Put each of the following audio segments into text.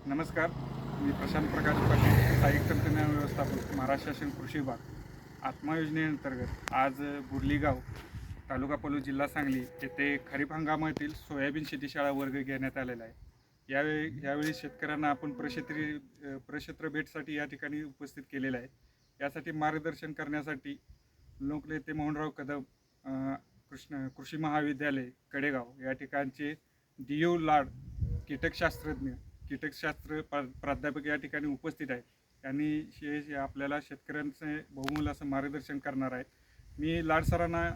नमस्कार. मी प्रशांत प्रकाश पाटील, सहाय्यक तंत्रज्ञान व्यवस्थापक, महाराष्ट्र शासन कृषी विभाग. आत्मा योजनेअंतर्गत आज बुर्लीगाव, तालुका पलूस, जिल्हा सांगली येथे खरीप हंगामातील सोयाबीन शेतीशाळा वर्ग घेण्यात आलेला आहे. यावेळी शेतकऱ्यांना आपण प्रक्षेत्र भेटसाठी या ठिकाणी उपस्थित केलेलं आहे. यासाठी मार्गदर्शन करण्यासाठी लोकनेते मोहनराव कदम कृषी महाविद्यालय कडेगाव या ठिकाणचे DO लाड कीटकशास्त्र प्राध्यापक या ठिकाणी उपस्थित आहेत. त्यांनी आपल्याला शेतकऱ्यांचे बहुमूल असं मार्गदर्शन करणार आहेत. मी लाड सरांना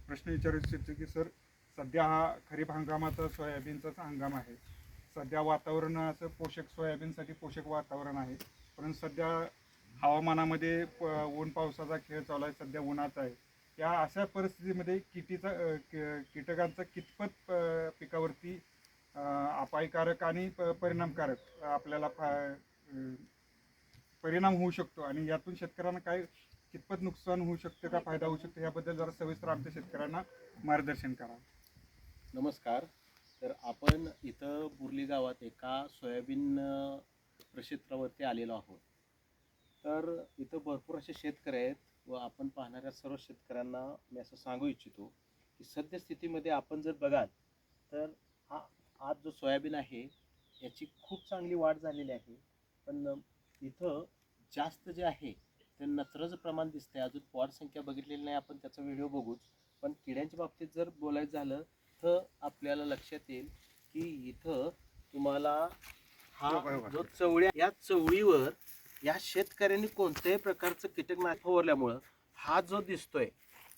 प्रश्न विचारू इच्छितो की सर, सध्या हा खरीप हंगामाचा सोयाबीनचाच हंगाम आहे. सध्या वातावरण असं सोयाबीनसाठी पोषक वातावरण आहे, परंतु सध्या हवामानामध्ये ऊन पावसाचा खेळ चालू आहे. सध्या उन्हाचा आहे. या अशा परिस्थितीमध्ये कीटकांचा कितपत पिकावरती अपायकारक आणि परिणामकारक आपल्याला परिणाम होऊ शकतो आणि यातून शेतकऱ्यांना काय कितपत नुकसान होऊ शकतं का फायदा होऊ शकतो, याबद्दल जरा सविस्तर आमच्या शेतकऱ्यांना मार्गदर्शन करा. नमस्कार. तर आपण इथं बुर्ली गावात एका सोयाबीन प्रक्षेत्रावरती आलेलो आहोत. तर इथं भरपूर असे शेतकरी आहेत व आपण पाहणाऱ्या सर्व शेतकऱ्यांना मी असं सांगू इच्छितो की सद्यस्थितीमध्ये आपण जर बघाल तर हा आज जो सोयाबीन आहे याची खूप चांगली वाढ झालेली आहे. पण इथं जास्त जे आहे ते नत्रचं प्रमाण दिसतंय. अजून पॉड संख्या बघितलेली नाही आपण, त्याचा व्हिडिओ बघूच. पण किड्यांच्या बाबतीत जर बोलायचं झालं तर आपल्याला लक्षात येईल की इथं तुम्हाला हा जो चवळ्या, या चवळीवर या शेतकऱ्यांनी कोणत्याही प्रकारचं कीटकनाशक फवारल्यामुळं हा जो दिसतोय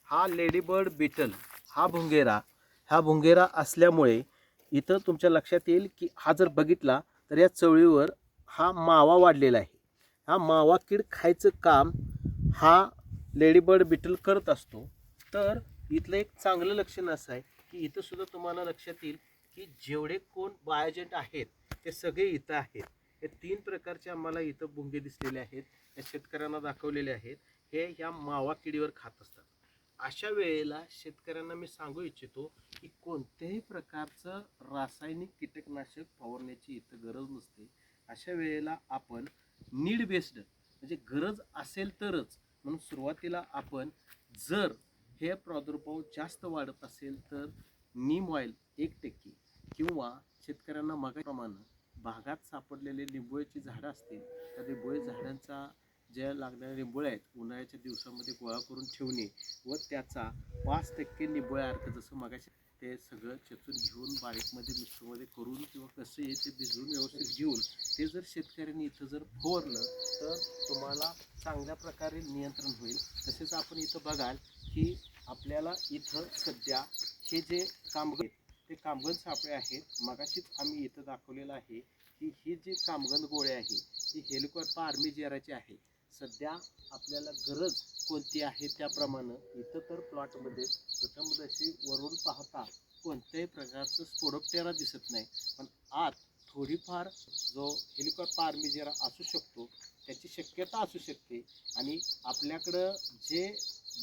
हा लेडीबर्ड बीटल, हा भुंगेरा असल्यामुळे इथं तुमच्या लक्षात येईल की हा जर बघितला तर या चवळीवर हा मावा वाढलेला आहे. हा मावा कीड खायचं काम हा लेडीबर्ड बीटल करत असतो. तर इथलं एक चांगलं लक्षण असं आहे की इथं सुद्धा तुम्हाला लक्षात येईल की जेवढे कोण बायोजेंट आहेत ते सगळे इथं आहेत. हे 3 प्रकारचे आम्हाला इथं भुंगे दिसलेले आहेत, या शेतकऱ्यांना दाखवलेले आहेत. हे ह्या मावा किडीवर खात असतात. अशा वेळेला शेतकऱ्यांना मी सांगू इच्छितो की कोणत्याही प्रकारचं रासायनिक कीटकनाशक फवारण्याची इथं गरज नसते. अशा वेळेला आपण नीड बेस्ड, म्हणजे गरज असेल तरच, म्हणून सुरुवातीला आपण जर हे प्रादुर्भाव जास्त वाढत असेल तर नीम ऑइल 1% किंवा शेतकऱ्यांना मागाप्रमाणे बागात सापडलेले लिंबोळीची झाडं असतील तर लिंबोळी झाडांचा ज्या लागणाऱ्या लिंबोळ्या आहेत उन्हाळ्याच्या दिवसामध्ये गोळा करून ठेवणे व त्याचा 5% निंबोळ्या अर्क, जसं मगाशी ते सगळं चेचून घेऊन बारीकमध्ये मिक्सरमध्ये करून किंवा कसं आहे ते भिजवून व्यवस्थित घेऊन ते जर शेतकऱ्यांनी इथं जर फवारलं तर तुम्हाला चांगल्या प्रकारे नियंत्रण होईल. तसेच आपण इथं बघाल की आपल्याला इथं सध्या हे जे कामगण ते कामगण सापळे आहेत. मगाशीच आम्ही इथं दाखवलेलं आहे की ही जी कामगण गोळे आहे ही हेलिकॉप्टर आर्मीजेराची आहे. सध्या आपल्याला गरज कोणती आहे त्याप्रमाणे इथं तर प्लॉटमध्ये प्रथमदर्शी वरून पाहता कोणत्याही प्रकारचं स्पोडोप्टेरा दिसत नाही, पण आत थोडीफार जो हेलिकॉप्टर आर्मीजेरा असू शकतो त्याची शक्यता असू शकते. आणि आपल्याकडं जे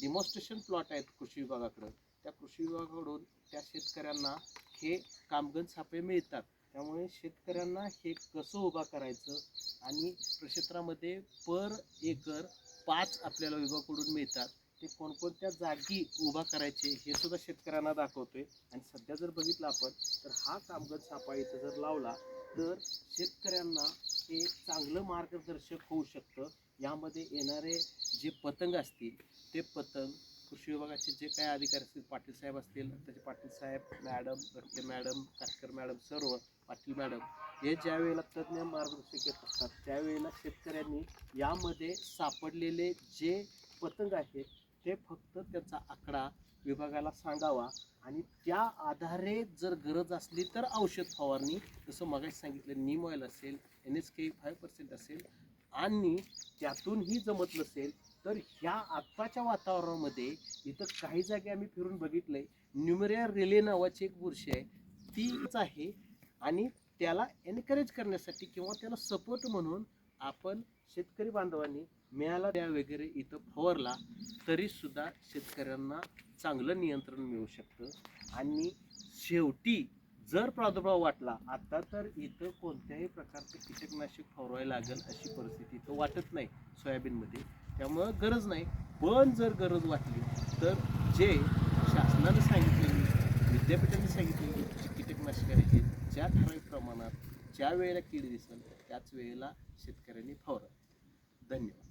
डिमॉन्स्ट्रेशन प्लॉट आहेत कृषी विभागाकडं, त्या कृषी विभागाकडून त्या शेतकऱ्यांना हे कामगण सापळे मिळतात. त्यामुळे शेतकऱ्यांना हे कसं उभा करायचं आणि प्रक्षेत्रामध्ये पर एकर 5 आपल्याला विभागाकडून मिळतात, ते कोणकोणत्या जागी उभा करायचे हे सुद्धा शेतकऱ्यांना दाखवतोय. आणि सध्या जर बघितलं आपण तर हा कामगण सापळा इथं जर लावला तर शेतकऱ्यांना हे चांगलं मार्गदर्शक होऊ शकतं. यामध्ये येणारे जे पतंग असतील ते पतंग कृषी विभागाचे जे काही अधिकारी असतील, पाटील साहेब असतील, त्याचे पाटील साहेब, मॅडम, गटके मॅडम, काटकर मॅडम, सर्व पाटील मॅडम, हे ज्या वेळेला तज्ज्ञ मार्गदर्शक येत असतात त्यावेळेला शेतकऱ्यांनी यामध्ये सापडलेले जे पतंग आहेत ते फक्त त्याचा आकडा विभागाला सांगावा आणि त्या आधारे जर गरज असली तर औषध फवारणी, जसं मगाशी सांगितलं नीम ऑइल असेल, NSK 5% असेल, आणि त्यातूनही जमत नसेल तर ह्या आत्ताच्या वातावरणामध्ये इथं काही जागी आम्ही फिरून बघितलंय, न्यूमेरिया रिले नावाची एक बुरशी आहे, तीच आहे. आणि त्याला एनकरेज करण्यासाठी किंवा त्याला सपोर्ट म्हणून आपण शेतकरी बांधवांनी मेळाला द्या वगैरे इथं फवारला तरीसुद्धा शेतकऱ्यांना चांगलं नियंत्रण मिळू शकतं. आणि शेवटी जर प्रादुर्भाव वाटला आता तर इथं कोणत्याही प्रकारचे कीटकनाशक फवारावे लागेल अशी परिस्थिती इथं वाटत नाही सोयाबीनमध्ये, त्यामुळं गरज नाही. पण जर गरज वाटली तर जे शासनानं सांगितलेली, विद्यापीठाने सांगितलेली जी कीटकनाशके आहेत, ज्या ठराविक प्रमाणात ज्या वेळेला कीड दिसेल त्याच वेळेला शेतकऱ्यांनी फवारावी. धन्यवाद.